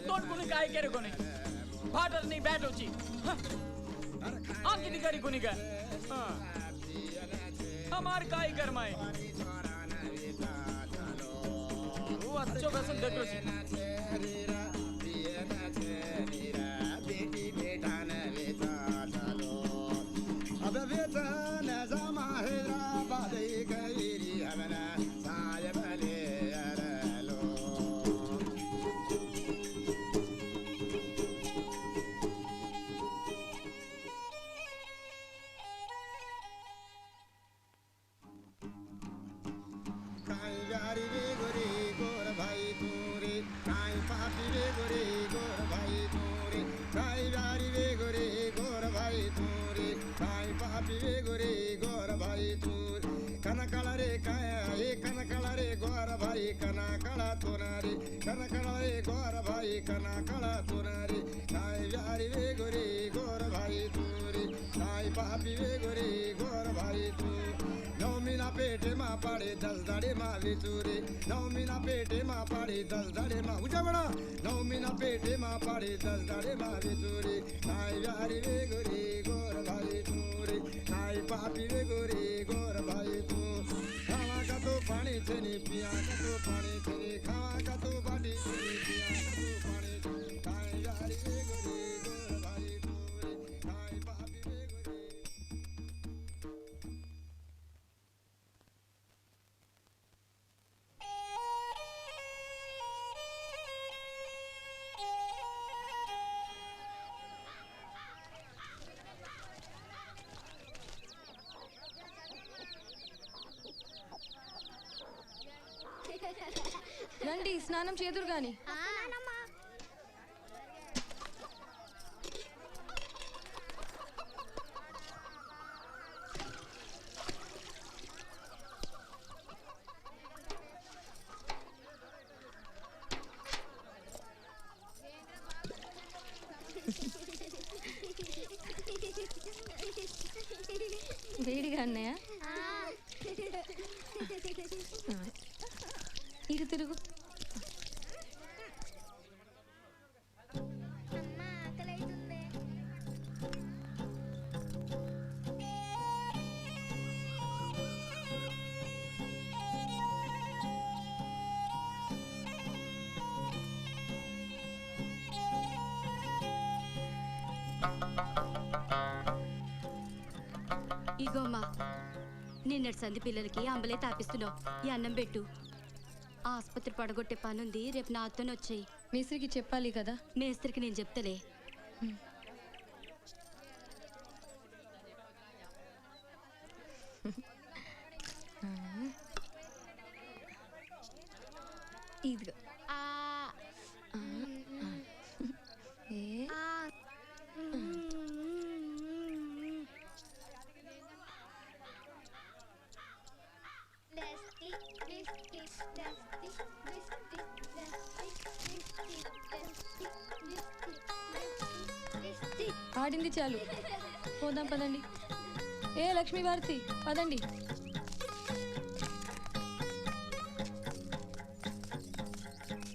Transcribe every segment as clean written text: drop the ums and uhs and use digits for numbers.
तोंड कोणी काय केलं कोणी फाटर नाही बॅट होची आमची दिगारी कोणी काय हमार काय करमाय वो अच्छो बसन देखो सी अब वेतन जमा है बादे गईरी हमना साय भले कनकला रे काय कनकला रे गोर भाई कनकला तोनारी कनकला रे गोर भाई कनकला तोनारी काय व्यारी वे गोरे गोर भाई तोरी काय पापी वे गोरे गोर भाई तू नौमीना पेटे मा पाड़े 10 दाड़े मा विचूरी नौमीना पेटे मा पाड़े 10 दाड़े मा उजा बड़ा नौमीना पेटे मा पाड़े 10 दाड़े मा विचूरी काय व्यारी वे गोरे गोर भाई तोरी काय पापी वे गोरे गोर भाई तू खावा का तो पानी चनी पिया का तो पानी चनी खावा का तो बाटी चनी पिया का तो पानी चनी काय यारी वे गोरे गोर भाई तोरी काय पापी वे गोरे రండి స్నానం చేదురు గాని వేడిగా అన్నయ్య ఇటు తిరుగు ఇగోమ్మా నిన్నటి సంధి పిల్లలకి అంబలే తాపిస్తున్నావు ఈ అన్నం పెట్టు ఆసుపత్రి పడగొట్టే పనుంది రేపు నాతోనే వచ్చేయి మేస్త్రికి చెప్పాలి కదా మేస్త్రికి నేను చెప్తలే ఇదిగో ఆడింది చాలు పోదాం పదండి ఏ లక్ష్మీ భారతి పదండి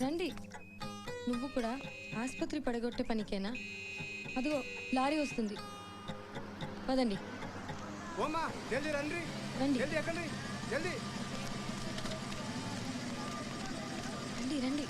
రండి నువ్వు కూడా ఆసుపత్రి పడగొట్టే పనికేనా అదిగో లారీ వస్తుంది పదండి ఓమా జల్దీ రండి రండి జల్దీ ఎక్కండి జల్దీ రండి రండి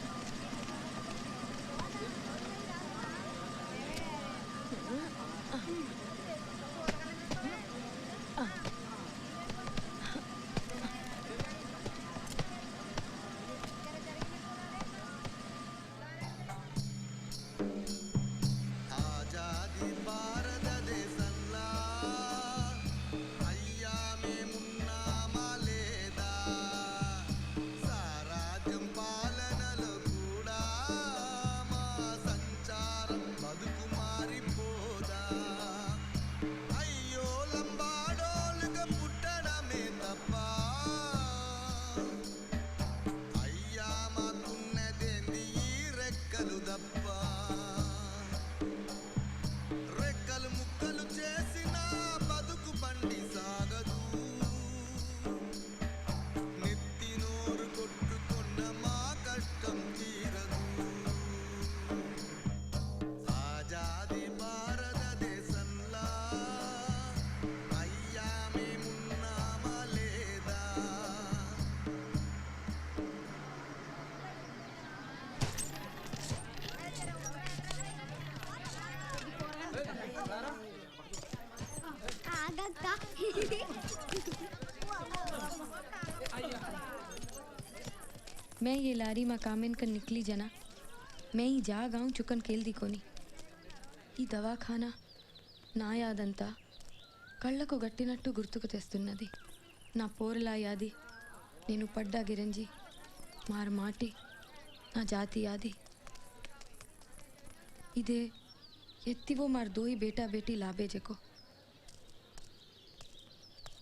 मैं ये लारी మా కామెన్కన్ నిక్లీ జన मैं ही जा गाँव चुकन కేల్ది కొని ఈ దవాఖానా నా యాదంతా కళ్ళకు గట్టినట్టు గుర్తుకు తెస్తున్నది. నా పోరలా యాది, నేను పడ్డా గిరంజి మార్ మాటి, నా జాతి యాది. ఇదే ఎత్తివో మార్ దోయి బేటా బేటీ లాబేజెకో.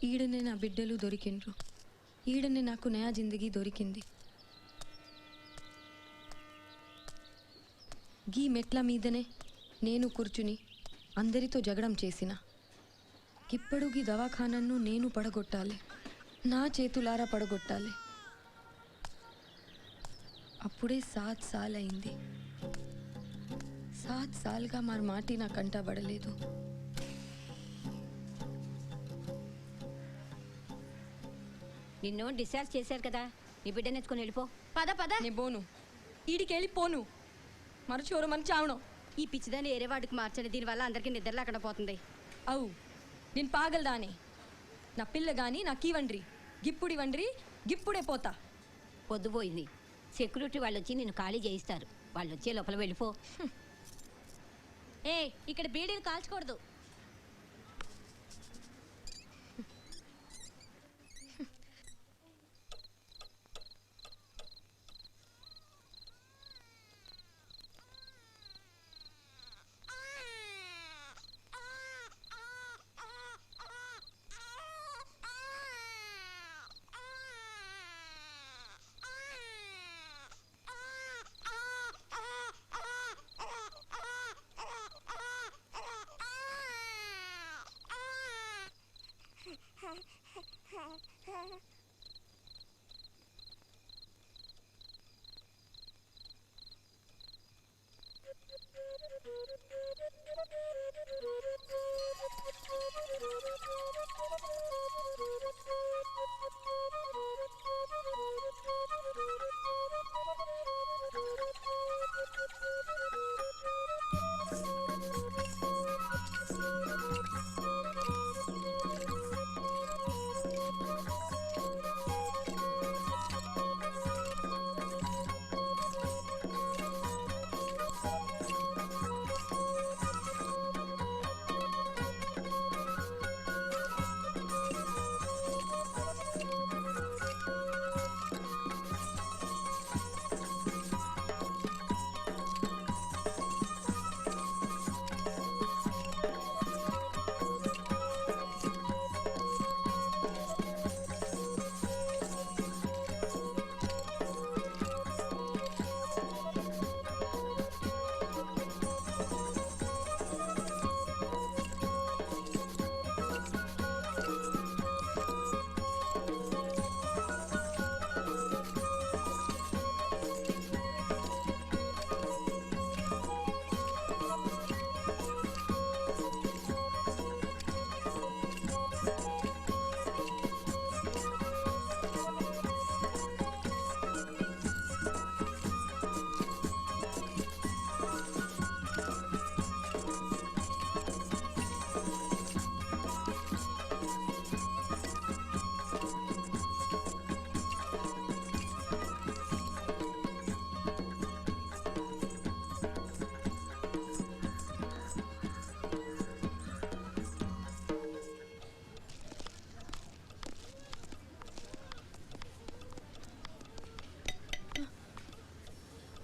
ఈడనే నా బిడ్డలు దొరికిండ్రు, ఈడనే నాకు నయా జిందగీ దొరికింది. గీ మెట్ల మీదనే నేను కూర్చుని అందరితో జగడం చేసిన. ఇప్పుడు గీ దవాఖానను నేను పడగొట్టాలి, నా చేతులారా పడగొట్టాలి. అప్పుడే 7 సాల్ అయింది. 7 సాల్గా మార్ మాటి నా కంట పడలేదు. నిన్ను డిశ్చార్జ్ చేశారు కదా, నీ బిడ్డను ఎత్తుకొని వెళ్ళిపో. పద పద. నే బోను, ఈడికెళ్ళి పోను, మరచోరు మన చావణం. ఈ పిచ్చిదాన్ని ఏరే వాడికి మార్చండి, దీనివల్ల అందరికీ నిద్ర లేకుండా పోతుంది. అవు నేను పాగలదానే. నా పిల్ల గాని నాకీవండ్రి, గిప్పుడి వండ్రి, గిప్పుడే పోతా. పొద్దుపోయింది, సెక్యూరిటీ వాళ్ళు వచ్చి నిన్ను ఖాళీ చేయిస్తారు. వాళ్ళు వచ్చే లోపల వెళ్ళిపో. ఏ ఇక్కడ బీడీలు కాల్చకూడదు.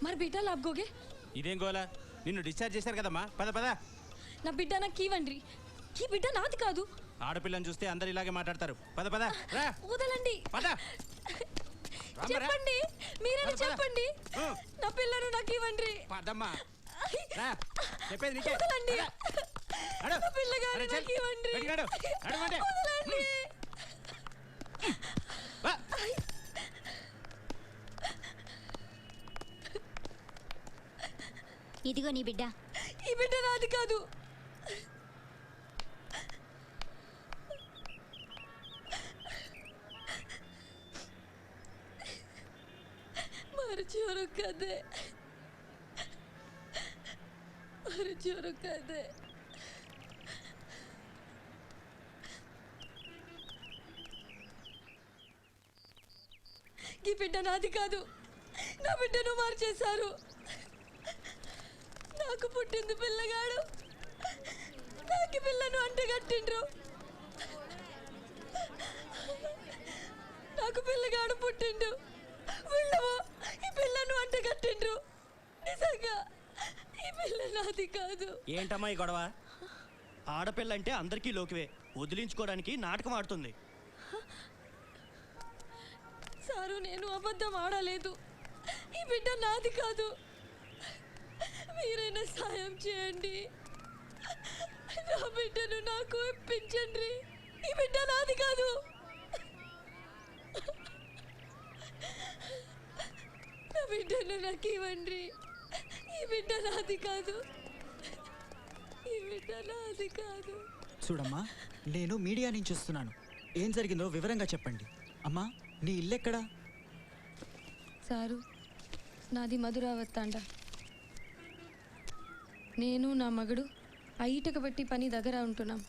మరి బిడ్డ లాభగోగే. ఇదేం గోలా, నిన్ను డిశ్చార్జ్ చేశారు కదమ్మా, పద పద. నా బిడ్డ నాకు ఇవ్వండి, ఈ బిడ్డ నాది కాదు. ఆడపిల్లని చూస్తే అందరు ఇలాగే మాట్లాడతారు. పద పద రా. వదలండి, పద. చెప్పండి, మీరే చెప్పండి. నా పిల్లను నాకు ఇవ్వండి. పదమ్మా రా, చెప్పేది నీకే. వదలండి, అడు. నా పిల్లగారు అరే, చల్. నాకు ఇవ్వండి. బయటికి నడు. నడవండి. వదలండి. వా. ఇదిగో నీ బిడ్డ. ఈ బిడ్డ నాది కాదు. మరచోరు కదే, మరచోరు కదే. ఈ బిడ్డ నాది కాదు, నా బిడ్డను మార్చేశారు. నాకు పుట్టింది పిల్లగాడు, నాకు పిల్లను అంటగట్టిండ్రు. నాకు పిల్లగాడు పుట్టిండు, వీళ్ళవో ఈ పిల్లను అంటగట్టిండ్రు. నిజంగా ఈ పిల్ల నాది కాదు. ఏంటమ్మా ఈ గొడవ? ఆడపిల్లంటే అందరికీ లోకివే, వదిలించుకోవడానికి నాటకం ఆడుతుంది. సారు, నేను అబద్ధం ఆడలేదు. ఈ బిడ్డ నాది కాదు. మీరైనా సాయం చేయండి, నా బిడ్డను నాకు ఇప్పించండి. ఈ బిడ్డ నాది కాదు. నా బిడ్డను నాకు ఇవ్వండి. ఈ బిడ్డ నాది కాదు, ఈ బిడ్డ నాది కాదు. చూడమ్మా, నేను మీడియా నుంచి వస్తున్నాను. ఏం జరిగిందో వివరంగా చెప్పండి. అమ్మా, నీ ఇల్లెక్కడా? సారు, నాది మధురావత్తాండ. నేను నా మగడు ఐటక పెట్టి పని దగ్గర ఉంటున్నాం.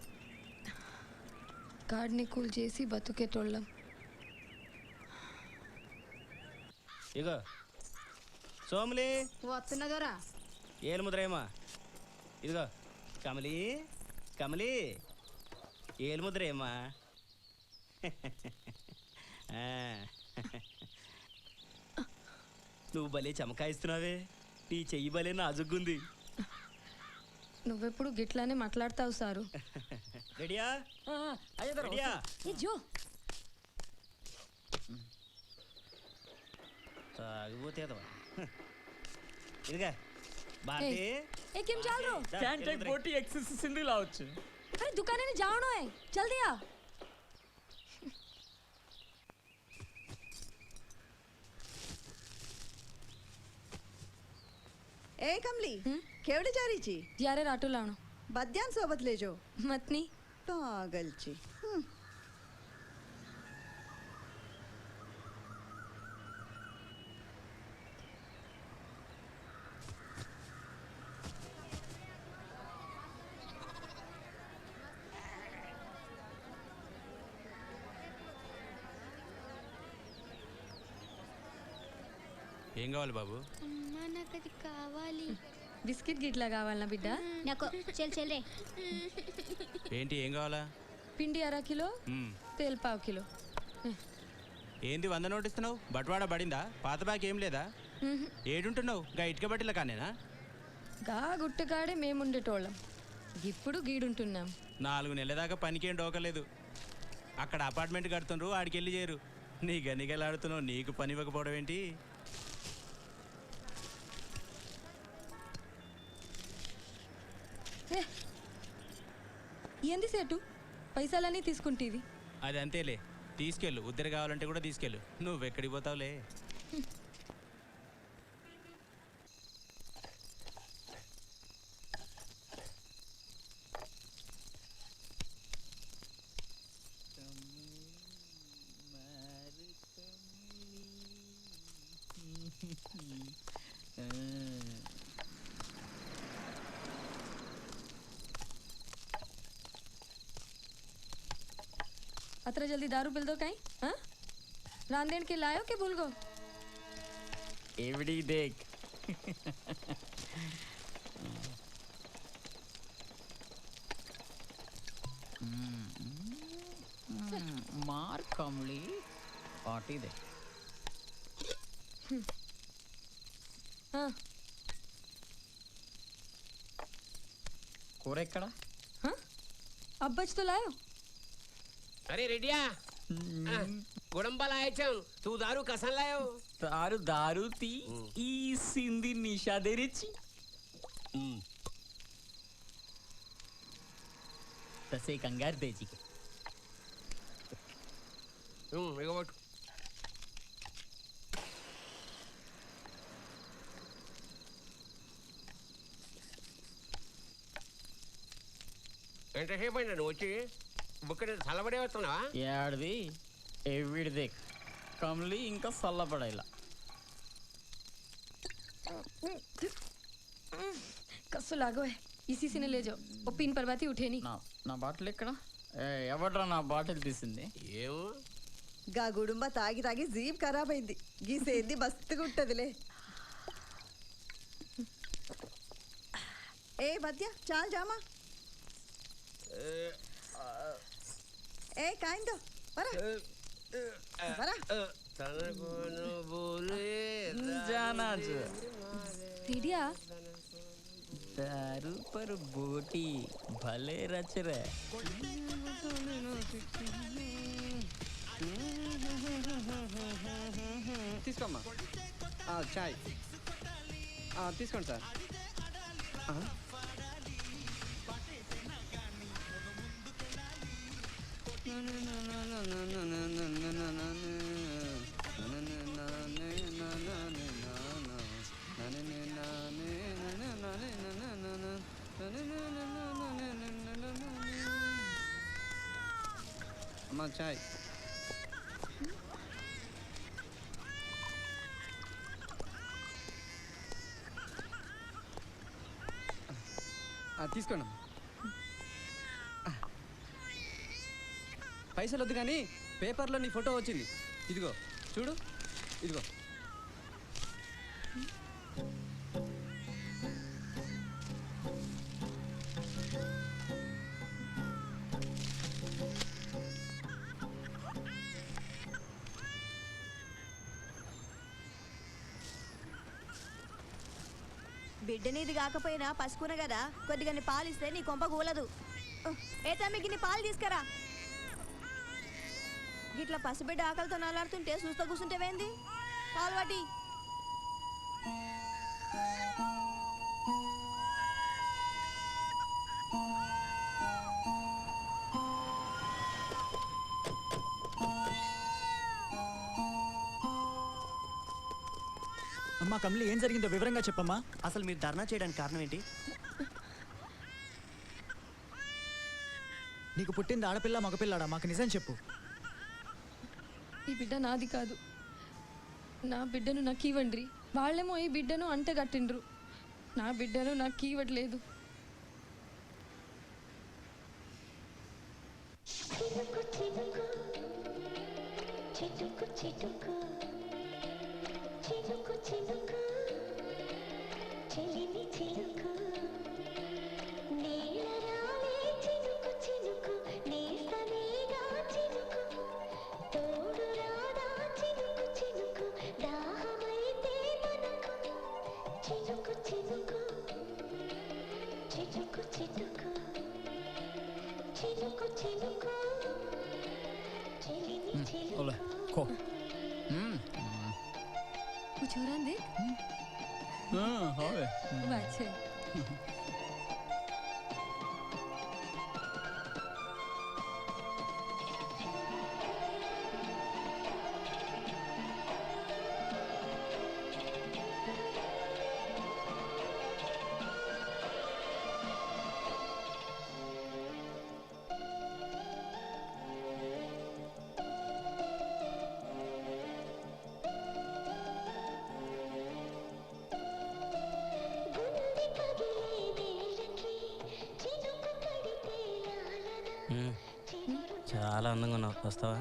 గాడిని కూల్ చేసి బతుకేటోళ్ళం. ఇగో సోములి, వస్తున్నదోరా. ఏలు ముద్రేమా. ఇదిగో కమలి, కమలి, ఏలు ముద్రేమా. నువ్వు భలే చమకాయిస్తున్నావే, నీ చెయ్యి భలే నాజుగ్గుంది. నువ్వెప్పుడు గిట్లానే మాట్లాడతావు సారు. రెడీయా? రెడీయా? తాగిపోతే ఇదిగా భారతి, केम चल रो? बोटी एक्सेस सिंधी लावच. अरे दुकाने में जानो है, जल्दी आ. ए कमली केवढे जारीची यारे राटू लावणो बद्यान सोबत लेजो मतनी पागलची. ఏం కావాలి బాబు? నాకు అది కావాలి. బిస్కెట్ గిట్లా కావాలనా బిడ్డ? నాకు చెల్ రే. ఏంటి ఏం కావాలా? పిండి అర కిలో, తేల్ పావు కిలో. ఏంది 100 నోట్ ఇస్తున్నావు? బట్వాడా పడిందా? పాత బ్యాగ్ ఏం లేదా? ఏడుంటున్నావు? గా ఇటుక బట్టిల కానేనా? గా గుట్టకాడే మేముండేటోళ్ళం, ఇప్పుడు గీడుంటున్నాం. 4 నెలల దాకా పనికేం డోకలేదు. అక్కడ అపార్ట్మెంట్ కడుతుండ్రు, ఆడికి వెళ్ళి చేరు. నీ గనిగలాడుతున్నావు, నీకు పని ఇవ్వకపోవడం ఏంటి? ఏంది సేటు, పైసలన్నీ తీసుకుంటేవి? అది అంతేలే, తీసుకెళ్ళు. ఉద్దరు కావాలంటే కూడా తీసుకెళ్ళు. నువ్వెక్కడికి పోతావులే. अतरा जल्दी दारू पिल दो कहीं? हाँ? रांदेन के लायो के भूल गो? एवडी देख. मार कमली पार्टी दे. हाँ. కూర ఎక్కడ? हाँ? अब बच तो लायो. अरे रेडिया गुड़म्बा लाए चल. तू दारू कसन लायो? दारू दारू ती ई सिंधी निशा दे रिची. तसे कंगार देजी के. इगो बट. ఎంతసేపు అయినా నువ్వు వచ్చి బుక్ చల్లబడే వస్తున్నావా? ఏడిది ఎవిడిది కమలి ఇంకా చల్లబడేలా. कसो लागो है, इसी से ने ले जाओ. वो पिन परवाती उठे नहीं. నా బాటిల్ ఎక్కడ? ఎవడ్రా నా బాటిల్ తీసింది? ఏమో గా గుడుంబ తాగి తాగి జీప్ ఖరాబ్ అయింది. గీసేంది మస్తుగా ఉంటదిలే. ఏ మధ్య చాలు జామా. ఏ కాయిందో వరా వరా. रेडिया दारू पर बोटी भले रच रहे. తీసుకోమ్మా చాయ్ తీసుకోండి సార్. అమ్మా చాయ్. తీసుకోండి. పైసలు వద్దు కానీ పేపర్లో నీ ఫోటో వచ్చింది. ఇదిగో చూడు, ఇదిగో. బిడ్డనిది కాకపోయినా పసుకున కదా, కొద్దిగా పాలిస్తే నీ కొంప కూలదు. ఏ తమ్మికి నీ పాలు తీసుకురా. గిట్లా పసిబిడ్డ ఆకలితో నలాడుతుంటే చూస్తూ కూర్చుంటేవేంది? పాలు వాటి. అమ్మా కమలి, ఏం జరిగిందో వివరంగా చెప్పమ్మా. అసలు మీరు ధర్నా చేయడానికి కారణం ఏంటి? నీకు పుట్టింది ఆడపిల్ల మగపిల్లాడా? మాకు నిజం చెప్పు. ఈ బిడ్డ నాది కాదు. నా బిడ్డను నాకు ఇవ్వండి. వాళ్ళేమో ఈ బిడ్డను అంటగట్టిండ్రు. నా బిడ్డను నాకు ఇవ్వట్లేదు. कुछ हो रहा है देख. वो अच्छे. చాలా అందంగా ఉన్నావు. వస్తావా?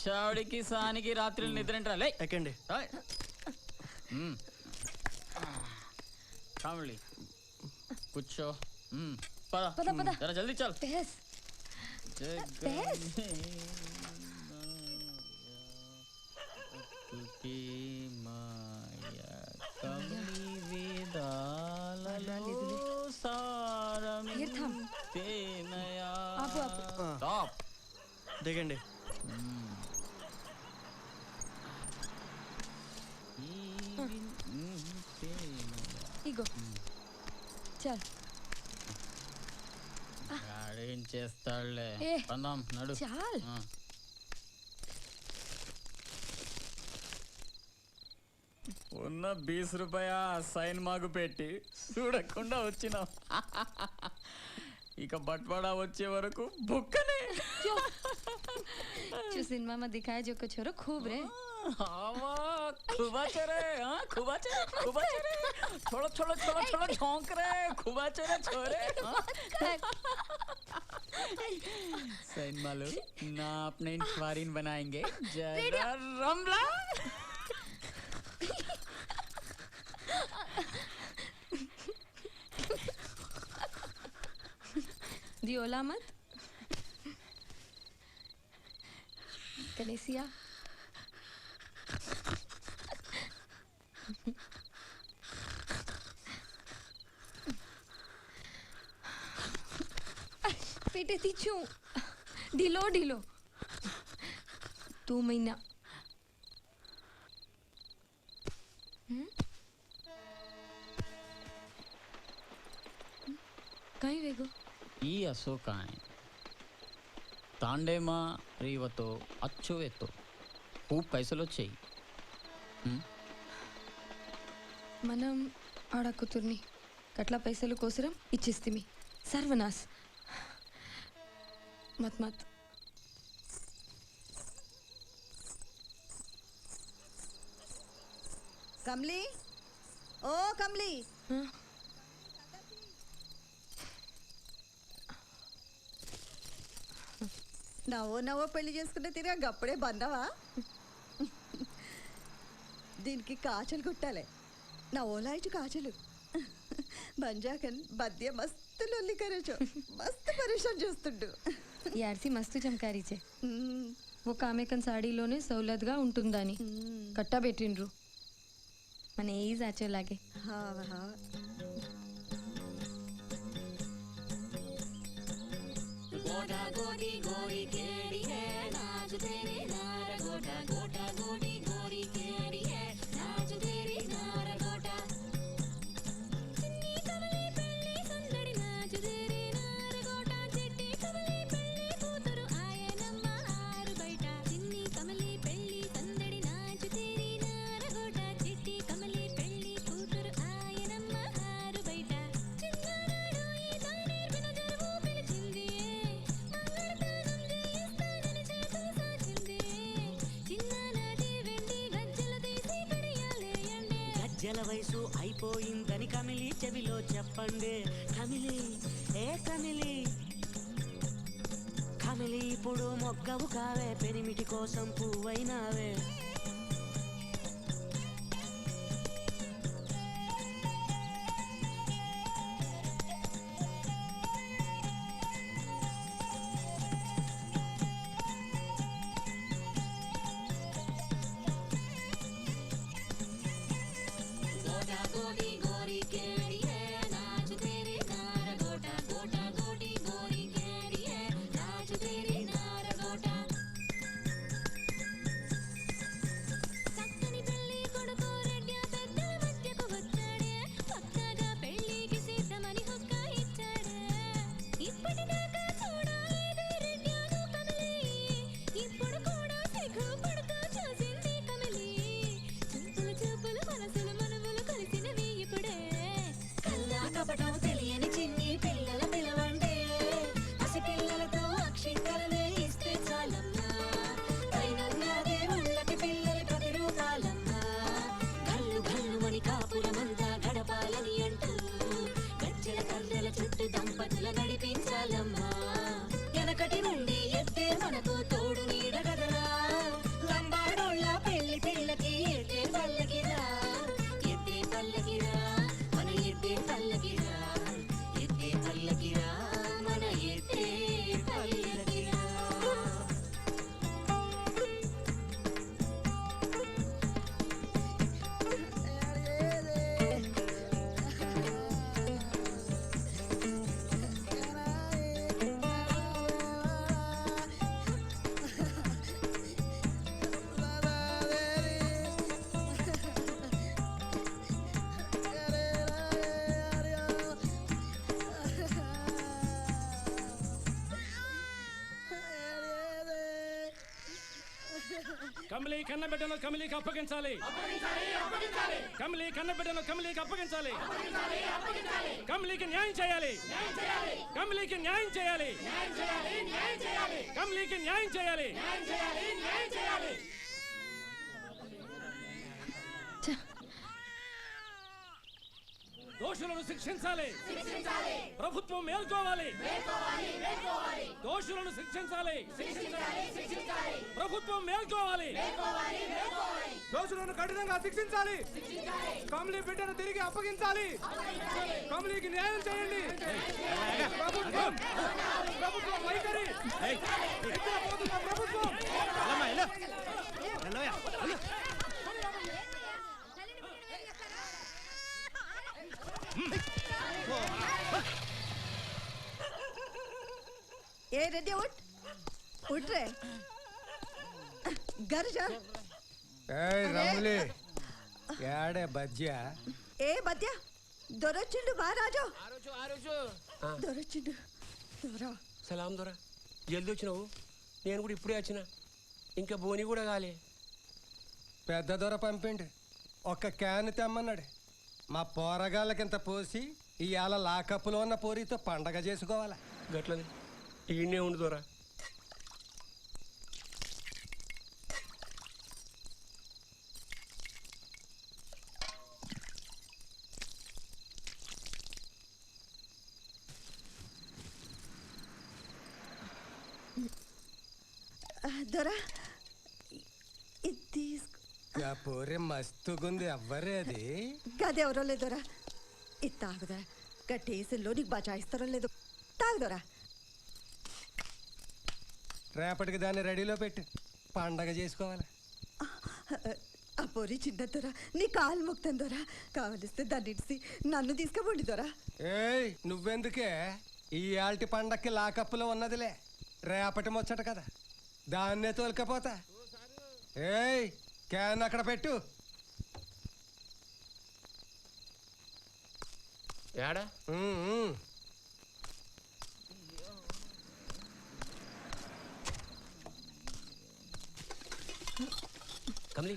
చావుడికి సానికి రాత్రి నిద్ర ఎక్కండి. కామలి కూర్చో. పద పద. జరా జల్దీ చల్. దిగండి. ఇగో చల్. ఏం చేస్తాడులే. పందాం నడు. చాల్. ఉన్న 20 రూపాయ సైన్ మాకు పెట్టి చూడకుండా వచ్చినావు. ఇక బట్వాడా వచ్చే వరకు బుక్కనే. जो सिनेमा में दिखाया जो कुछ हो खूब रे. खुबाचे रे हाँ खुबाचे छोड़ो छोड़ो छोड़ो छोड़ो झोंक रहे खुबाचे रे छोरे सैन मालूम ना अपने इंक्वायरीन बनाएंगे जरा रमला दियोला मत कनेसिया पेटेથી છું ઢીલો ઢીલો 2 મહિના કઈ વેગો ಈ ಅಸೋಕಾಯ್ తాండేమా రీవతో అచ్చువేతో खूप పైసలు వచ్చాయి మనం ఆడ కూతుర్ని కట్ల పైసలు కోసరం ఇచ్చిస్తిమి సర్వనాశ్ మత్ మత్ కమలి ఓ కమలి నవ్వో పెళ్లి చేసుకుంటే తిరిగా గప్పుడే బందవా దీనికి కాచలు కుట్టాలి నవ్వోలాయిటు కాచలు బంజాకన్ బద్య మస్తు లొల్లి కరేచో మస్తు పరేషాన్ చేస్తుండు యార్సి మస్తు చమకారీచే ఓ కామేకన్ సాడీలోనే సౌలత్గా ఉంటుందని కట్టబెట్టిండ్రు మన ఏజ్ ఆచోలాగే गोटा गोटी गोरी केड़ी है नाच तेरी नार गोटा गोटा गोटी गोरी केड़ी है नाच तेरी नार गोटा चिन्नी कमली पेल्ली संदड़ी नाच तेरी नार गोटा चिट्टी कमली पेल्ली कूतरू आयनम्मा आरू बैठ चिन्नी कमली पेल्ली संदड़ी नाच तेरी नार गोटा चिट्टी कमली पेल्ली कूतरू आयनम्मा आरू बैठ चिन्नानाडू ఈ తానేర్ బిన జరువు పిలిచింది గజ్జల వయసు అయిపోయిందని కమిలి చెవిలో చెప్పండి కమిలి ఏ కమిలి కమిలి ఇప్పుడు మొగ్గవు కావే పెరిమిటి కోసం పువ్వైనావే కమలి కన్నబిడ్డను కమలికి అప్పగించాలి కమలి కన్నబిడ్డను కమలికి అప్పగించాలి కమలికి న్యాయం చేయాలి కమలికి న్యాయం చేయాలి కమలికి న్యాయం చేయాలి దోషులను శిక్షించాలి, ప్రభుత్వం మేల్కోవాలి. దోషులను శిక్షించాలి, ప్రభుత్వం మేల్కోవాలి. దోషులను కఠినంగా శిక్షించాలి. కమలి బిడ్డను తిరిగి అప్పగించాలి. కమలికి న్యాయం చేయండి. ప్రభుత్వం వైఖరి. ప్రభుత్వం ए रेडी उठ रे घर जा. రమలి ఏడే బజ్జా ఏ బద్య దొరొచ్చిండు బా రాజు. దొరొచ్చిండు దొరా. సలాం దొర, జల్దీ వచ్చినావు. నేను కూడా ఇప్పుడే వచ్చిన, ఇంకా బోని కూడా కాలే. పెద్ద దొర పంపిండు, ఒక్క క్యాన్ తెమ్మన్నాడు. మా పోరగాళ్ళకింత పోసి ఇవాళ లాకప్పులో ఉన్న పోరితో పండగ చేసుకోవాలా. గట్లనే ఈయనే ఉండు దొర. దొరా ఇది తీసుకో. పోరే మస్తుగుంది, ఎవ్వరే అది. గదెవరో లేదోరా. ఇది తాగుదరా, గట్టేసల్లో నీకు బచాయిస్తారో లేదో. తాగుదోరా. రేపటికి దాన్ని రెడీలో పెట్టి పండగ చేసుకోవాలి. ఆ పొరి చిన్న దొరా, నీ కాలు ముక్తం దొరా. కావలిస్తే దాన్ని ఇడిసి నన్ను తీసుకుపోండి దొరా. ఏయ్ నువ్వెందుకే, ఈ ఆల్టి పండక్కి లాకప్పులో ఉన్నదిలే, రేపటి ముచ్చట కదా, దాన్నే తోలుకపోతా. ఏయ్ క్యాన్ అక్కడ పెట్టు. ఏడా కమలి,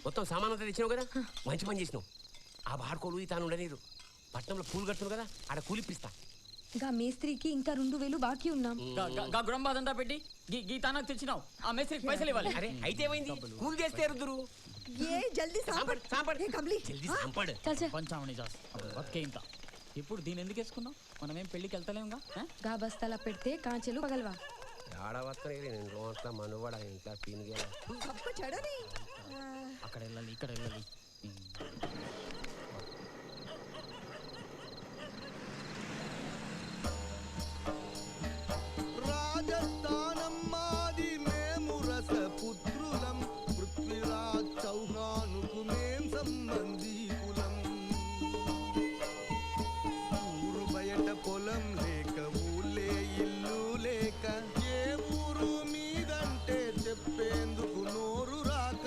మొత్తం సామాన్ అంతా తెచ్చినావు కదా, మంచి పని చేసినావు. ఆ బాడుకోలు ఈ తాను ఉండనీరు. పట్నంలో పూలు కడుతున్నావు కదా, ఆడ కూలిప్పిస్తా. గా మేస్త్రికి ఇంకా 2000 బాకీ ఉన్నాం. గుడంబాదంతా పెట్టి గీతానికి తెచ్చినావు. ఆ మేస్త్రికి పైసలు ఇవ్వాలి. అరే అయితే ఏమైంది, కూలి చేస్తే రుద్దురు. ఏ జల్దీ సాంపడ్ ఏ కమలి జల్దీ సాంపడ్. పంచామణి బతికే ఇంకా. ఇప్పుడు దీని ఎందుకు వేసుకున్నావు? మనమేం పెళ్ళికి వెళ్తలేముగా. గా బస్తాల పెడితే కాంచెలు పగలవా. ఆడవత్తనే నేను రోట్ల మనువాడ ఇంట్లో పీనుగే చెడని. అక్కడ వెళ్ళాలి, ఇక్కడ వెళ్ళాలి. రాజస్థానం మాది, మేము రసపుత్రులం. పృథ్వీరాజ్ చౌహానుకు మేం సంబంధీకులం. ఊరు బయట పొలం లేక, ఊళ్ళే ఇల్లు లేక, ఏ ఊరు మీదంటే చెప్పేందుకు నోరు రాక,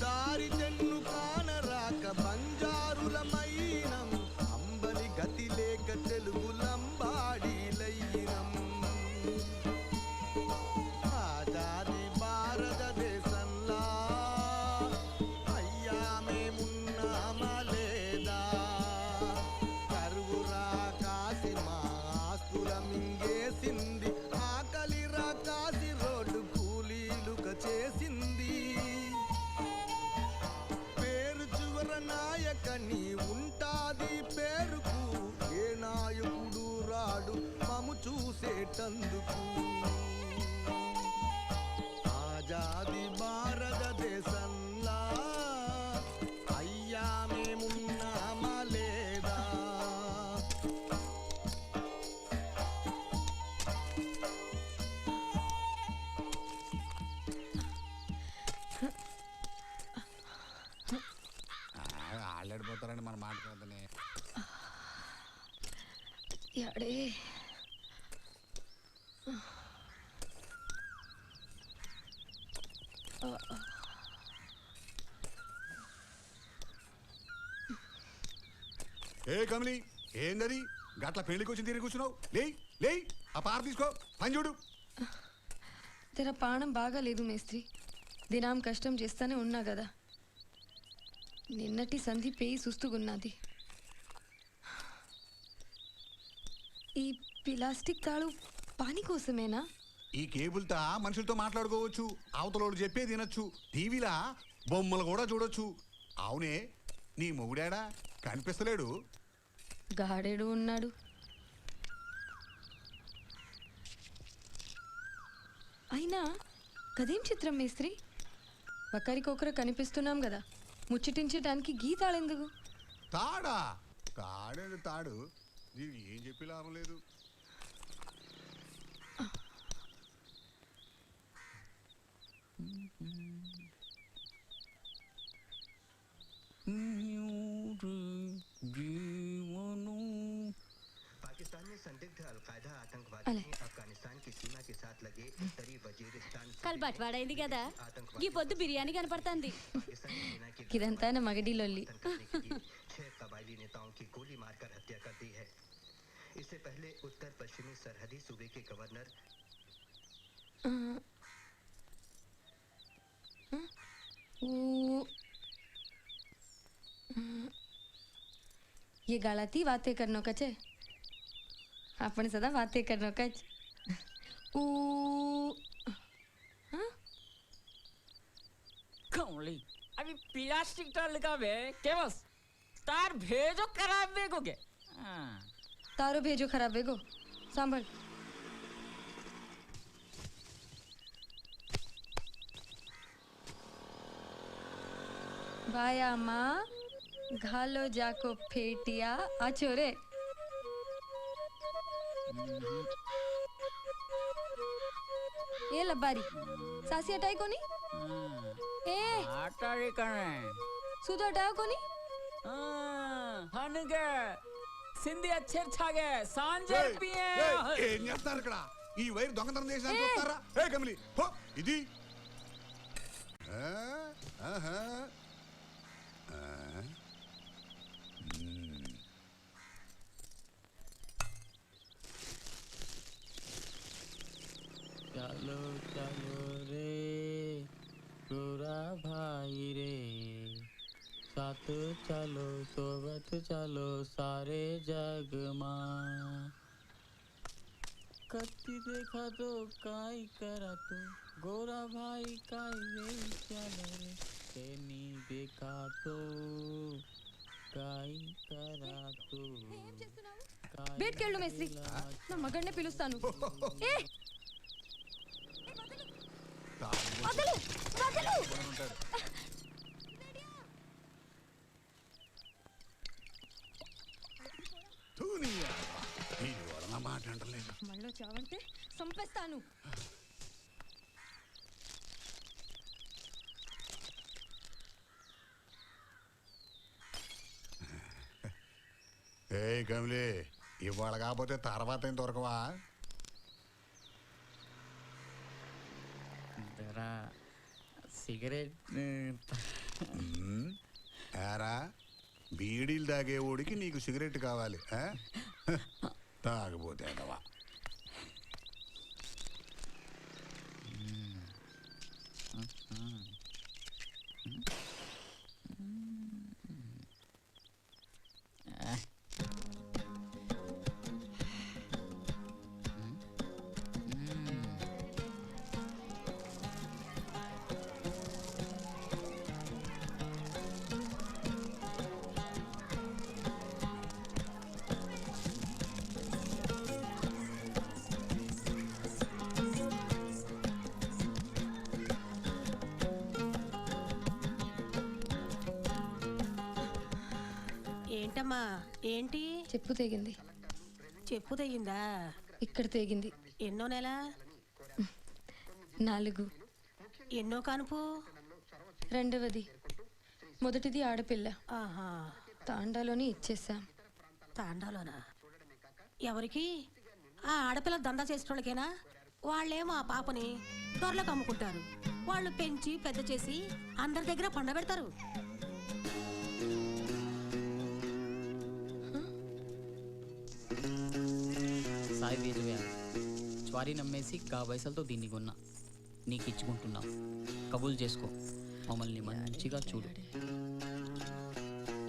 దారి తెన్ను కానరాక బంజారులమైనం. అంబలి గతి లేక తెలుగులంబాడీలైనం. ఆజాది భారతదేశంలా అయ్యా మేమున్నామా లేదా? కరువురా కాసి మా ఆస్తుల మింగేసింది. ఆకలి రాకాసి రోడ్డు కూలీలుక చేసింది. పేరు చివర నాయకని ఉంటాది పేరుకు, ఏ నాయకుడు రాడు మము చూసేటందుకు. ఆజాది భారతదేశంలా అయ్యా మేమున్నామా లేదా? ఆళ్ళడిపోతారని మన మాట కాదనే. యాడే ఏ కమలి, ఏందది గట్ల పెళ్లికి వచ్చి తిరిగి కూర్చున్నావు? లే ఆ పార తీసుకో, పని చూడు. తెర పానం బాగాలేదు మేస్త్రి. దినాం కష్టం చేస్తానే ఉన్నా కదా. నిన్నటి సంధి పేయి సుస్తుగున్నది. ఈ ప్లాస్టిక్ తాళు పానీ కోసమేనా? ఈ కేబుల్తో మనుషులతో మాట్లాడుకోవచ్చు, అవతలోడు చెప్పేది వినొచ్చు. టీవీలా బొమ్మలు కూడా చూడొచ్చు. అవునే, నీ మొగుడాడా కనిపిస్తలేడు? గాడేడు ఉన్నాడు. అయినా కదేం చిత్రం మేస్త్రి, ఒకరికొకరు కనిపిస్తున్నాం కదా, ముచ్చటించడానికి గీతాళెందుకు? తాడా? తాడేది తాడు, నీవు ఏం చెప్పి లాభం లేదు. पाकिस्तान में संदिग्ध अलकायदा आतंकवादी ने अफगानिस्तान की सीमा के साथ लगे उत्तरी वजीरिस्तान కల్ బట్వాడైంది కదా, ఈ పొద్దు బిర్యానీ కనపడుతుంది. ఇదంతా నా మగడి లొల్లి. 6 कबायली नेताओं की गोली मारकर हत्या कर दी है. इससे पहले उत्तर पश्चिमी सरहदी सूबे के गवर्नर ये गलती बातें करनो कचे, आपण सदा बातें करनो कच. कमली अभी प्लास्टिक टाल का बे के बस तार भेजो खराब बेगो के. तारो भेजो खराब बेगो सांभल. बाया माँ घालो जाको फेटिया आचोरे. ये लबारी सासी हटाई कोनी. ए आटारी कने सुधो हटाओ कोनी. हनगे సింధి అచ్చర్ ఛాగే సాంజే పియే. ఏం చేస్తున్నారు ఇక్కడ? ఈ వైర్ దొంగతనం చేసినారు చూస్తారా? ఏ కమలి పో. ఇది चलो चलो रे गोरा भाई रे, साथ चलो सोबत चलो सारे जग मां. कत्ती देखा तो काई करा तो गोरा भाई काई वे चलो रे, तेनी देखा तो काई करा तो. బయటకెళ్ళు మేస్త్రి, నా మగడ్నే పిలుస్తాను. ఏ వదలు వదలు. మాట అంటలేదు. మళ్ళీ చావంటే సంపేస్తాను. ఏ కమలి, ఇవాళ కాకపోతే తర్వాత ఏం దొరకవా? సిగరెట్ ఏరా, బీడీలు తాగేవాడికి నీకు సిగరెట్ కావాలి, తాగపోతే అదవా. ఏంటమ్మా, ఏంటి? చెప్పు తెగింది. చెప్పు తెగిందా? ఇక్కడ తెగింది. ఎన్నో నెల? 4. ఎన్నో కానుపు? 2వది. మొదటిది ఆడపిల్ల. ఆహా, తాండాలోని ఇచ్చేసాం. తాండాలోనా? ఎవరికి? ఆ ఆడపిల్ల దందా చేసేటోళ్ళకేనా? వాళ్ళేమో ఆ పాపని దొరలకు అమ్ముకుంటారు. వాళ్ళు పెంచి పెద్ద చేసి అందరి దగ్గర పండబెడతారు. సాయి వేజువే, జ్వారీ నమ్మేసి గా పైసలతో దీన్ని కొన్నా, నీకు ఇచ్చుకుంటున్నాం. కబూల్ చేసుకో, మమ్మల్ని మంచిగా చూడు.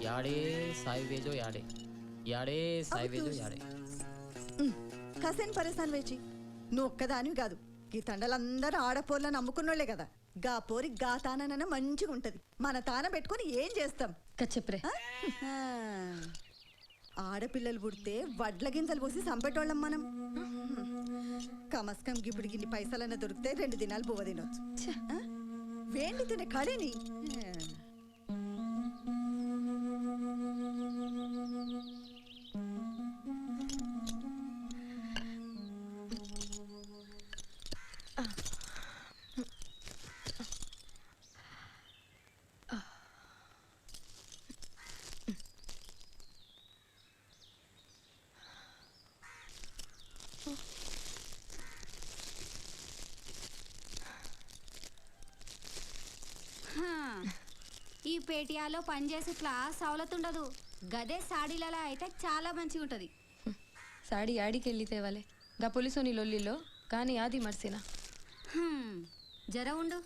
యాడే సాయి వేజో యాడే, యాడే సాయి వేజో యాడే. కాసేం పరేసాన్ వేచి, నువ్వు ఒక్కదానివి కాదు, ఈ తండలందరూ ఆడపోర్లను అమ్ముకున్నోళ్లే కదా. గా పోరి గా తానన మంచిగా ఉంటది. మన తాన పెట్టుకొని ఏం చేస్తాం? కచ్చప్రే. ఆడపిల్లలు పుడితే వడ్ల గింజలు పోసి సంపెట్టోళ్ళం మనం. కమస్కం గిప్పుడు గిన్ని పైసలన్న దొరికితే 2 దినాలు బువ్వ తినొచ్చు. వేండి తినే కళని. ఈ పేటియాలో పనిచేసే క్లాస్ సవలత్ ఉండదు. గదే సాడీలలో అయితే చాలా మంచిగా ఉంటుంది. సాడీ ఆడికి వెళ్ళితే వాళ్ళే గా పోలీసోని లొల్లిలో కానీ ఆది మర్సినా. జర ఉండు.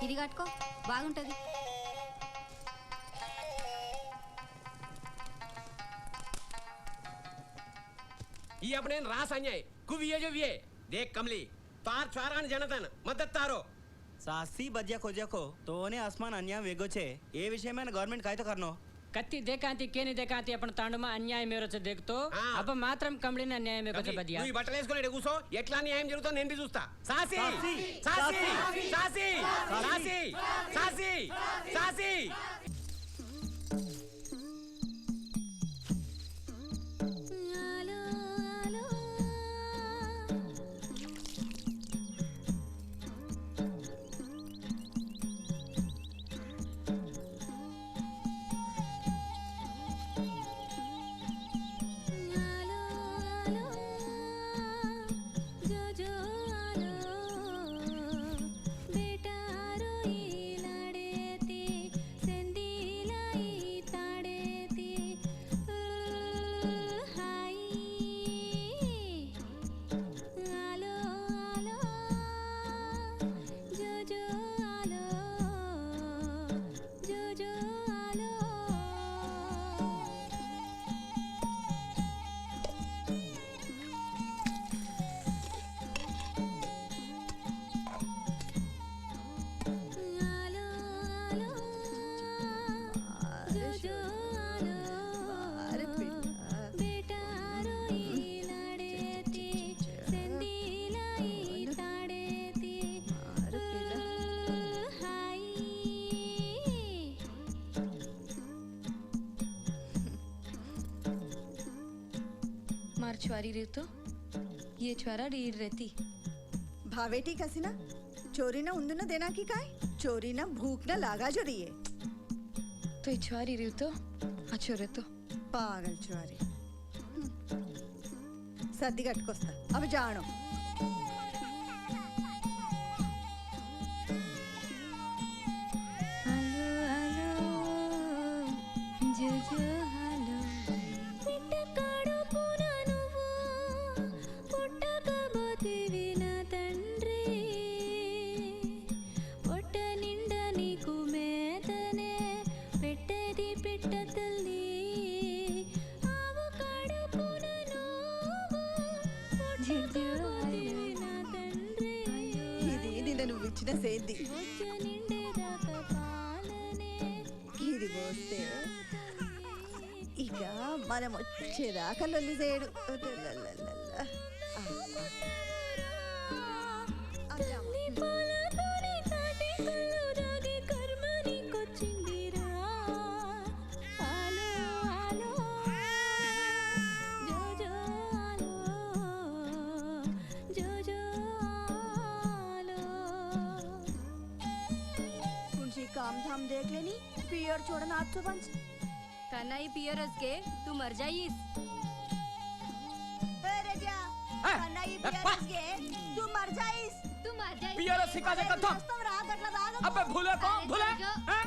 ఇది కట్టుకో, బాగుంటుంది. ये अपने रास अन्याय कुविये जो विये देख कमली तार चारान जनतन मदद तारो सासी बज्या खोज्या को तोने आसमान अन्याय वेगोचे ये विषय में गवर्नमेंट काय तो करनो कत्ती देखांती केनी देखांती अपन तांडमा अन्याय मेरोचे देखतो अब मात्रम कंबळीने अन्याय मेकोचे बदिया నువ్వు బట్టలు వేసుకొని కూసో ఎట్లా న్యాయం జరుగుతుందో నేను బి చూస్తా saucy saucy saucy saucy saucy saucy छुआरी रे तो ये छुआरा डीर रहती भावेटी कसिना चोरी ना उंदुना देना की काय चोरी ना भूख ना लागा जो रही है तो ये छुआरी रे तो अच्छो रे तो पागल छुआरी सर्दी कटकोस्ता अब जानो సేంది ఇది పోస్తే ఇక మనం వచ్చేదాకా లొల్లి చేయడు काम धाम देख लेनी पियर छोड़ना आज तो बंच कन्नाई पियर के तू मर जाइस अरे क्या कन्नाई पियर के तू मर जाइस पियर सिका दे कथम अबे भूले को भूले हैं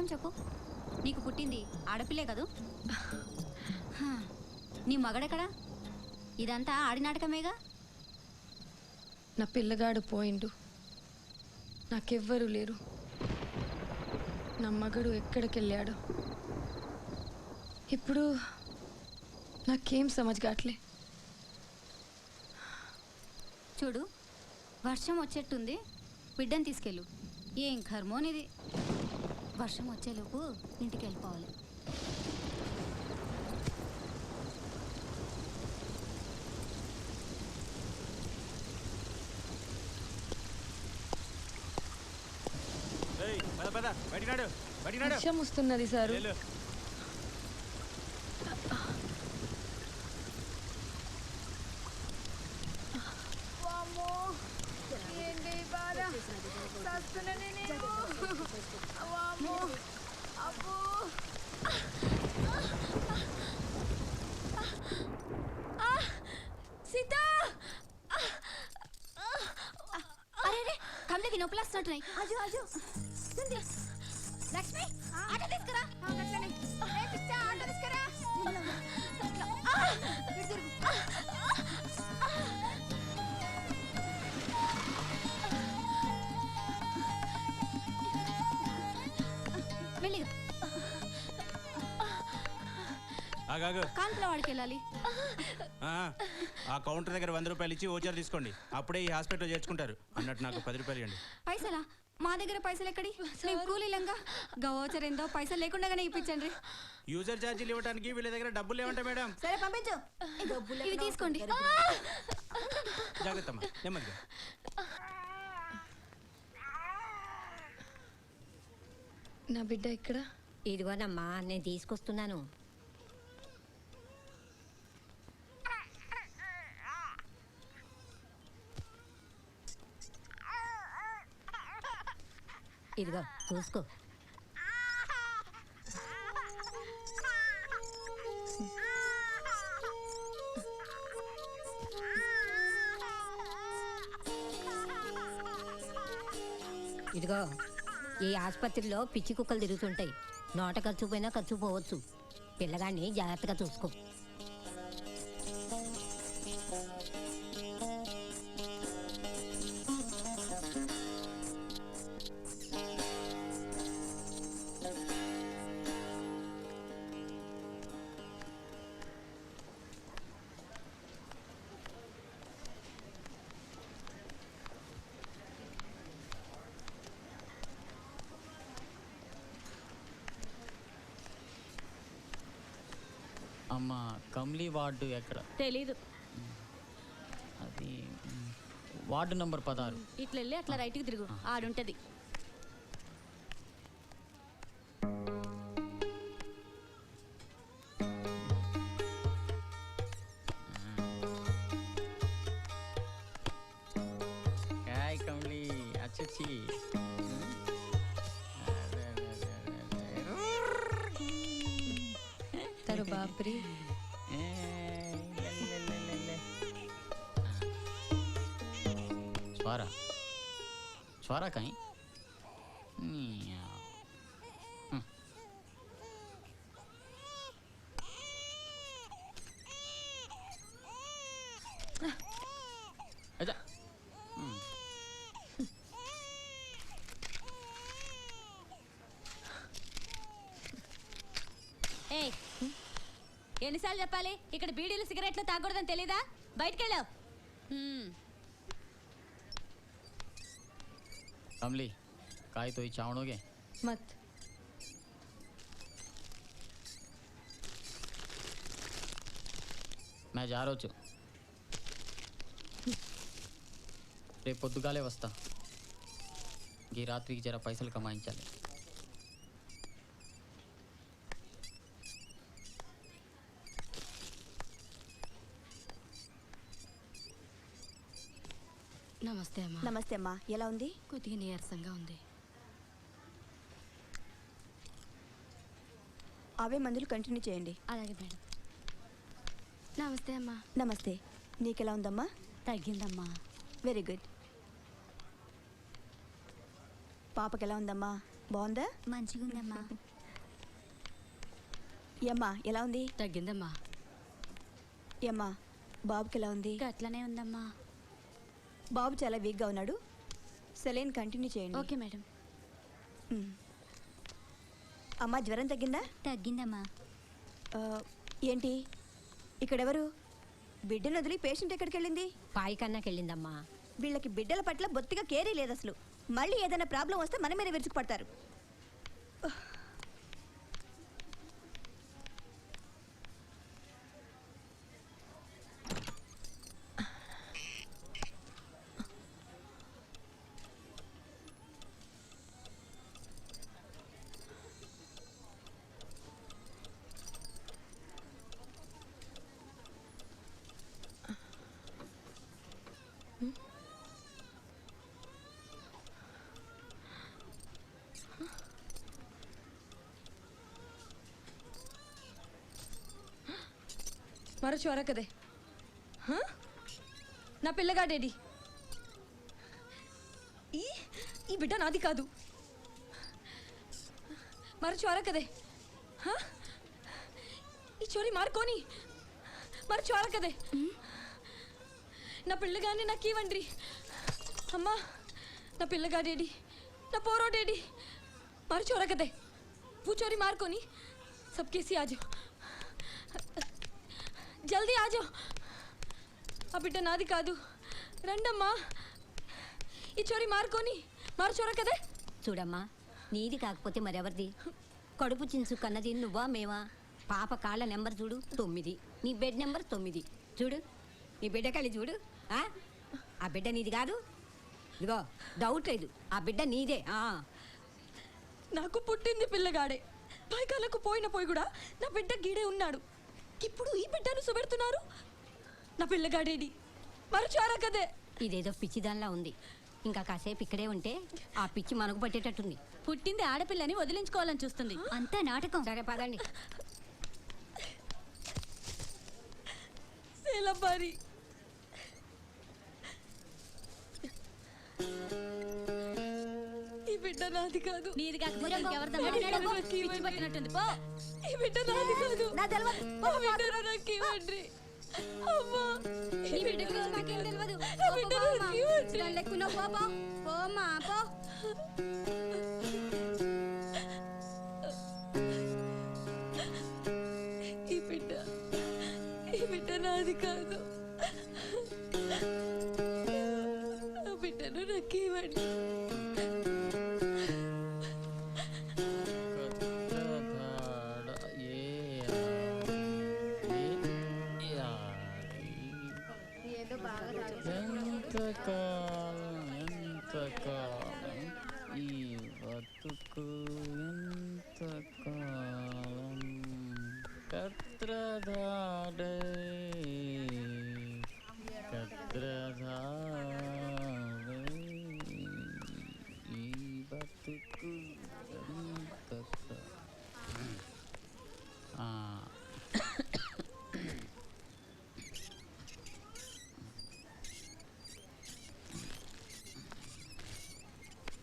నిజం చెప్పు, నీకు పుట్టింది ఆడపిల్లే కదూ? హా, నీ మగడెక్కడా? ఇదంతా ఆడినాటకమేగా. నా పిల్లగాడు పోయిండు, నాకెవ్వరూ లేరు. నా మగడు ఎక్కడికి వెళ్ళాడు? ఇప్పుడు నాకేం సమజ్గాట్లే. చూడు, వర్షం వచ్చేట్టుంది, బిడ్డని తీసుకెళ్ళు. ఏం కర్మోనిది, వర్షం వచ్చేలోపు ఇంటికి వెళ్ళిపోవాలి. వర్షం వస్తున్నది సారు. అరే కమలకి నొప్పులు వస్తున్నట్టున్నాయి. లక్ష్మి, ఆటో తీసుకురా. ఆటో తీసుకురా. వెళ్ళి కాన్పుల వాడికి వెళ్ళాలి. ఆ కౌంటర్ దగ్గర 100 రూపాయలు ఇచ్చి ఓచర్ తీసుకోండి. అప్పుడే ఈ హాస్పిటల్ చేర్చుకుంటారు. అన్నట్టు నాకు 10 రూపాయలు ఇవ్వండి. పైసలా? మా దగ్గర పైసలు ఎక్కడి? మేము కూలీలంగా గవోచర్ ఏందో పైసలు లేకుండానే ఇప్పించండి. యూజర్ ఛార్జీలు ఇవ్వడానికి వీళ్ళ దగ్గర డబ్బులు లేవంట మేడం. సరే పంపించు, ఇవి తీసుకోండి. జాగ్రత్త అమ్మా, నెమ్మదిగా. నా బిడ్డ ఇక్కడ. ఇదిగోనమ్మా, నేను తీసుకొస్తున్నాను. ఇదిగో చూసుకో. ఇదిగో, ఈ ఆసుపత్రిలో పిచ్చి కుక్కలు తిరుగుతుంటాయి. నోట ఖర్చు పోయినా ఖర్చు పోవచ్చు. పిల్లగాడిని జాగ్రత్తగా చూసుకో. అమ్మ, కమ్లీ వార్డు ఎక్కడ? తెలీదు. అది వార్డు నంబర్ 16. ఇట్లా వెళ్ళి అట్లా రైట్కి తిరుగు, ఆడుంటది. काय कमली अच्छी तारो बाप रे. स्वारा स्वारा कहीं अच्छा ఎన్నిసార్లు చెప్పాలి, ఇక్కడ బీడీలు సిగరెట్లు తాగకూడదని తెలీదా? బయటకెళ్ళావు. कमली, काय तो ही चावणोगे मत. मैं जा रहा हूँ. రేపు పొద్దుగాలే వస్తా. ఈ రాత్రికి జర పైసలు కమాయించాలి. నమస్తే అమ్మా. నమస్తే అమ్మా, ఎలా ఉంది? కొద్దిగా నీరసంగా ఉంది. అవే మందులు కంటిన్యూ చేయండి. అలాగే మేడం. నమస్తే అమ్మా. నమస్తే. నీకెలా ఉందమ్మా? తగ్గిందమ్మా. Very good. పాపకి ఎలా ఉందమ్మా? బాగుందా? మంచిగుందమ్మా. ఏమ్మా ఎలా ఉంది? తగ్గిందమ్మా. ఏమ్మా బాబుకి ఎలా ఉంది? అట్లనే ఉందమ్మా. బాబు చాలా వీక్గా ఉన్నాడు. సెలైన్ కంటిన్యూ చేయండి. Okay madam. అమ్మా జ్వరం తగ్గిందా? తగ్గిందమ్మా. ఏంటి ఇక్కడెవరు? బిడ్డను వదిలి పేషెంట్ ఎక్కడికి వెళ్ళింది? పాయికన్నాకి వెళ్ళిందమ్మా. వీళ్ళకి బిడ్డల పట్ల బొత్తిగా కేరీ లేదు అసలు. మళ్ళీ ఏదైనా ప్రాబ్లం వస్తే మన మీద విరుచుకు పడతారు. మరో చోర కదే. నా పిల్లగాడేడి? ఈ బిడ్డ నాది కాదు. మరో చోర కదే. ఈ చోరీ మారుకోని మరో చోర కదే. నా పిల్లగాని నాకు ఇవ్వండి. అమ్మా నా పిల్లగాడేడి? నా పోరోడేడి? మరో చోర కదే. वो चोरी मार को नहीं सब कैसी आ जाओ, जल्दी आ जाओ. ఆ బిడ్డ నాది కాదు, రండమ్మా. ఈ చోరీ మార్కొని మారు చోర కదే. చూడమ్మా, నీది కాకపోతే మరెవరిది? కడుపు చించు కన్నది నువ్వా మేమా? పాప కాళ్ళ నెంబర్ చూడు 9, నీ బెడ్ నెంబర్ 9. చూడు నీ బిడ్డ కళ్ళి చూడు. ఆ బిడ్డ నీది కాదు. ఇదిగో డౌట్ లేదు, ఆ బిడ్డ నీదే. నాకు పుట్టింది పిల్లగాడే. పైకాలకు పోయిన పోయి కూడా నా బిడ్డ గీడే ఉన్నాడు. ఇప్పుడు ఈ బిడ్డను సుబెడుతున్నారు. నా పిల్లగాడేడి? మరచారా కదే. ఇదేదో పిచ్చిదానిలా ఉంది. ఇంకా కాసేపు ఇక్కడే ఉంటే ఆ పిచ్చి మనకు పట్టేటట్టుంది. పుట్టింది ఆడపిల్లని వదిలించుకోవాలని చూస్తుంది. అంతా నాటకం. సరే పదండి. సేలబారి ఈ బిడ్డ నాది కాదు. నీది కాకపోతే ఎవరిదన్నా పట్టినట్టుంది. పో. ఈ బిడ్డ నాది కాదు. నా తెలియదు. నాకు ఇవ్వండి. అమ్మా నీ బిడ్డ గురించి నాకేం తెలియదు. పోమ్మా పో. ఈ బిడ్డ నాది కాదు. ఆ బిడ్డను నాకు ఇవ్వండి. ఎంతకాలం ఈ బతుకు, ఎంతకాలం కత్రధాడే కత్రధాడే ఈ బతుకు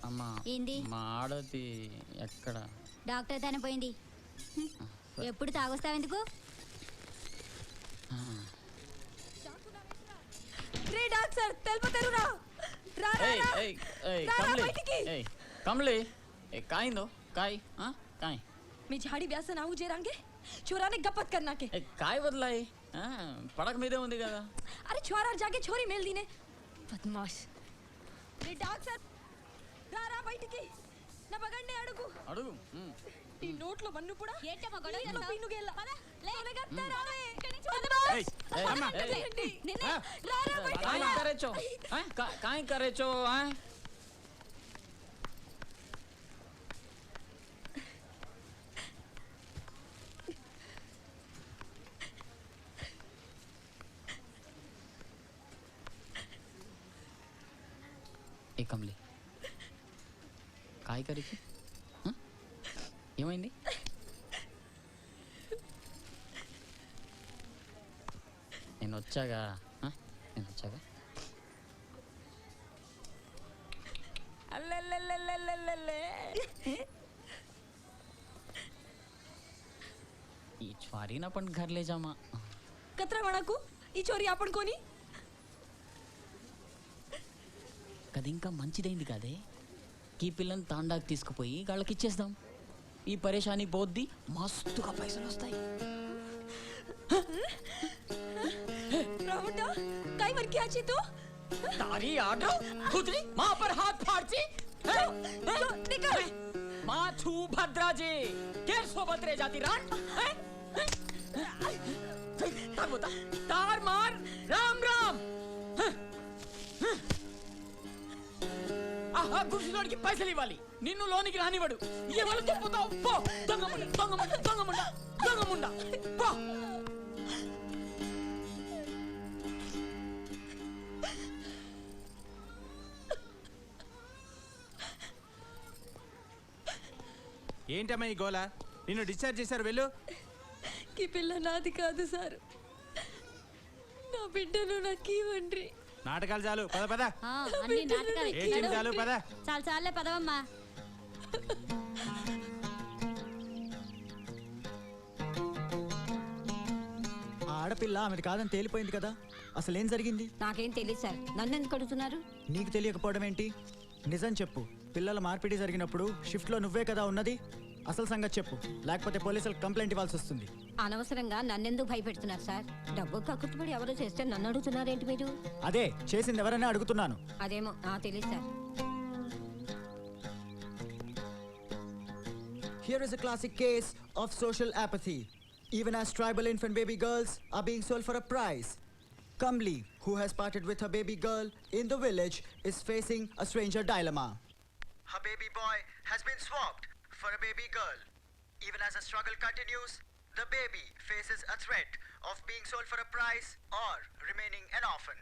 అమ్మా, ఏంది? మా ఆడది ఎక్కడ? డాక్టర్ తన పోయింది. ఎప్పుడు తాగొస్తావెందుకు? రే డాక్టర్ తెలుపుతారు రా. రా రా రా. कमले काय दो काय काय मी झाड़ी व्यासन आऊ जे रांगे छोराने गप्पत करना के काय बदलाई पड़क मीदे ఉంది కదా. अरे छोरा जाके छोरी मेल दीने बदमाश. रे డాక్టర్ రా రా బయటికి. నా బగండి అడుగు అడుగు. ఈ నోట్లో మన్ను కూడా ఏంటమ్మా గొడవ చేస్తావ్? పిన్నుగేల లేగత్తా రా రే. ఏయ్ అమ్మ నిన్నే రా రా బయటికి. काय करे छो काय करे छो ఏ కమలి काय करे ఏమైంది? నేను వచ్చాగా అల్లల్లల్లల్లల్లల్లే ఈ च्वारी ना पण घर ले जामा कतरा वणाकू ఈ చోరీ आपण कोणी కది ఇంకా మంచిదైంది కాదే ఈ పిల్లని తాండాకి తీసుకుపోయి వాళ్ళకి ఇచ్చేద్దాం ఈ పరేషాని పోద్ది మస్తుగా పైసలు వస్తాయి रावटा काय वर कियाची तू तारी आडो खुदरी मां पर हाथ फाड़ची निकल मां छू भद्राजी केर सोबत रे जाती रान तार बोता तार मार राम राम ఆహా గుర్సిలోడికి పైసలు ఇవ్వాలి నిన్ను లోనికి రానివాడు ఎవరు చెప్పుతావు పో దొంగముండ దొంగముండ దొంగముండ దొంగముండ పో ఏంటమ్మా ఈ గోల నిన్ను డిశ్చార్జ్ చేశారు వెళ్ళు ఈ పిల్ల నాది కాదు సార్ నా బిడ్డను నాకు ఇవ్వండి నాటకాలు చాలు పద పద అన్ని నాటకాలు ఏడ్చింది చాలు పద చాలు చాలే పదవమ్మా ఆ ఆడపిల్ల ఆమెది కాదని తేలిపోయింది కదా అసలు ఏం జరిగింది నాకేం తెలియదు సార్ నన్ను ఎందుకు అడుగుతున్నారు నీకు తెలియకపోవడం ఏంటి నిజం చెప్పు పిల్లల మార్పిడి జరిగినప్పుడు షిఫ్ట్లో నువ్వే కదా ఉన్నది అసలు సంగతి చెప్పు లేకపోతే పోలీసులకు కంప్లైంట్ ఇవ్వాల్సి వస్తుంది అనవసరంగా నన్నెందుకు భయపెడుతున్నారు సార్ డబ్బు కక్కుతుపడి ఎవరో చేస్తే నన్ను అడుగుతున్నారేంటి మీరు అదే చేసింది ఎవరన్నా అడుగుతున్నాను అదేమో తెలియదు sir Here is a classic case of social apathy. Even as tribal infant baby girls are being sold for a price. Kamli, who has parted with her baby girl in the village, is facing a stranger dilemma. Her baby boy has been swapped for a baby girl. Even as the struggle continues, the baby faces a threat of being sold for a price or remaining an orphan.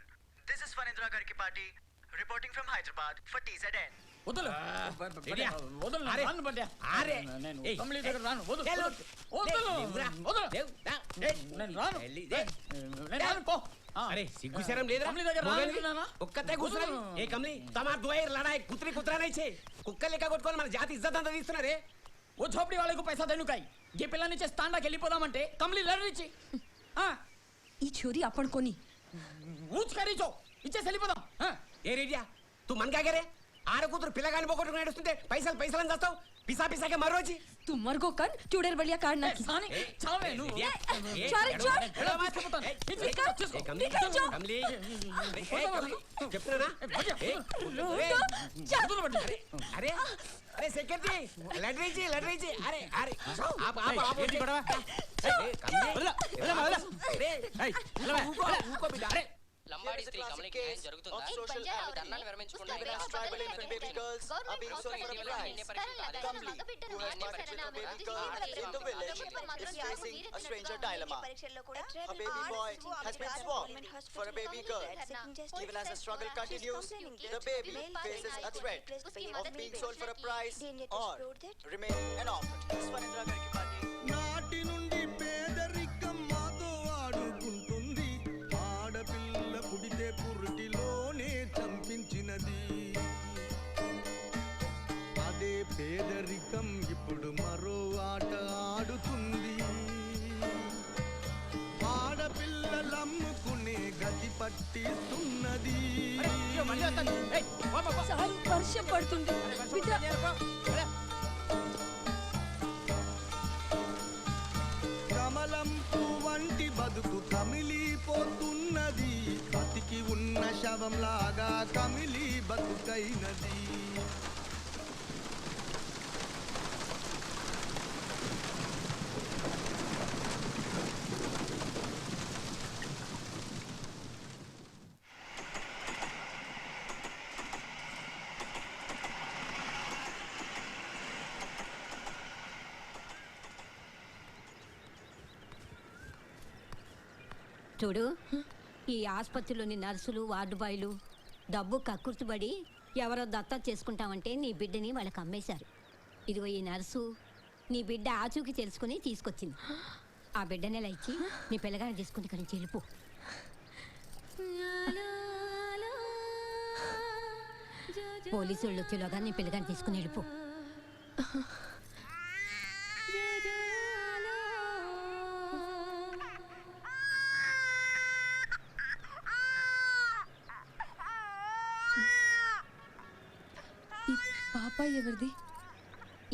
This is Fanindra Garkipati reporting from Hyderabad for TZN. వదలు రెడీయా? వదలు అరే. రాను బడ్డా అరే. నేను ఏయ్. కమలి దగ్గర రాను వదలు ఏయ్, వదలు వదలు లేవురా. వదలు లేవు. నేను రాను నేను రాను పో अरे सिग्गू शरम ले कमली దగ్గర రాను ఒక్కతే కూర్చున్నాను ఏ కమలి తమార్ దువైర్ లడాయి కుత్రి కుత్రా नहीं छे కుక్క లెక్క కొట్టుకొని మన జాతి ఇజ్జత్ అంతా తీస్తున్నారే ఓ झोपड़ी वाले को पैसा देनु काय ये పిల్లని చేసి తాండాకి వెళ్ళిపోదామంటే కమలి లడరిచి ఈ చోరీ आपण कोणी ఊచ్ కరిచో ఇచ్చేసి వెళ్ళిపోదాం ఏ రేడియా తు मन क्या करे ఆడ కూతురు పిల్లగాని పోగొట్టుకుని నడుస్తుంటే పైసలు పైసలు అని చేస్తావు పిసా పిసాకే మరోచి तू मरगो कन चुडेर बलिया काढना की చావే నువ్వు చారి చారి అరే అరే సెక్రటరీ లడ్రేజీ లడ్రేజీ అరే అరే ఆపు ఆపు ఆపు ఏంటి గొడవ అరే లంబాడి స్త్రీ కమలికి న్యాయం జరుగుతుందా ధర్నాలు విరమించుకుంటే tribal infant baby girls are being sold for a price. Kamli, who has parted with her baby girl in the village, is facing a stranger dilemma. Her baby boy has been swapped for a baby girl. Even as the struggle continues, the baby faces a threat of being sold for a price or remaining an orphan. This is Fanindra Garkipati. నాటి నుండి పేదరికం మాతో ఆడుకుంటుంది ఆడపిల్ల పుడితే పురిటిలోనే చంపించినది అదే పేదరికం ఇప్పుడు మరో ఆట ఆడుతుంది ఆడపిల్లలమ్ముకునే గతి పట్టిస్తున్నది చాలా వర్షం పడుతుంది బిడ్డ కమలం వంటి బతుకు కమిలిపోతున్నది బతికి ఉన్న శవంలాగా కమిలి బతుకైనది చూడు ఈ ఆసుపత్రిలోని నర్సులు వార్డు బాయ్లు డబ్బు కక్కుర్తిపడి ఎవరో దత్తా చేసుకుంటామంటే నీ బిడ్డని వాళ్ళకి అమ్మేశారు ఇదిగో ఈ నర్సు నీ బిడ్డ ఆచూకి తెలుసుకుని తీసుకొచ్చింది ఆ బిడ్డని ఇలా ఇచ్చి నీ పిల్లగాని తీసుకుని ఇక్కడి నుంచి వెళ్ళిపో పోలీసు వాళ్ళు వచ్చేలోగా నీ పిల్లగాని తీసుకుని వెళ్ళిపో రూపాయి ఎవరిది?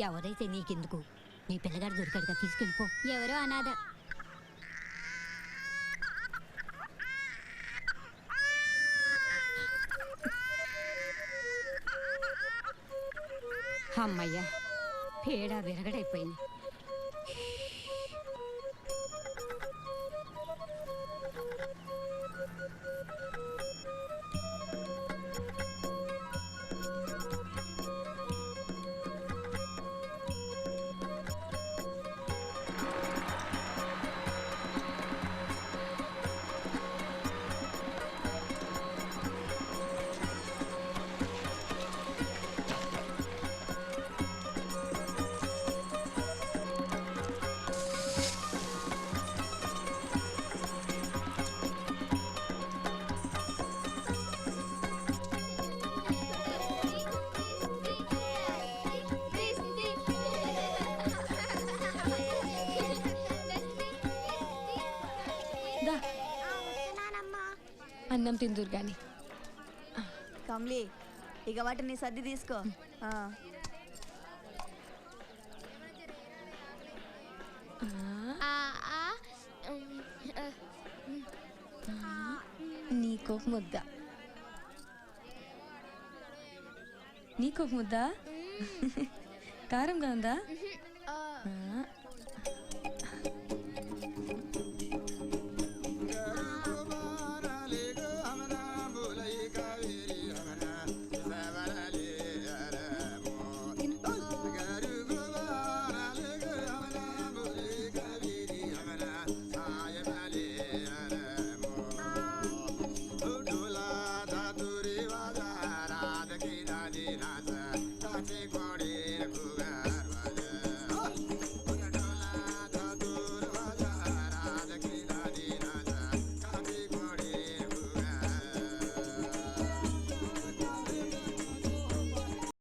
ఎవరైతే నీకెందుకు, నీ పిల్లగాడు దొరికాడుగా, తీసుకెళ్ళిపో. ఎవరో అనాథ. అమ్మయ్యా, పేడ విరగడైపోయింది. దా అన్నం తిందురు గాని. కమ్లీ, ఇక వాటిని సర్ది తీసుకో. నీకొక ముద్ద, నీకొక ముద్ద. కారంగా ఉందా?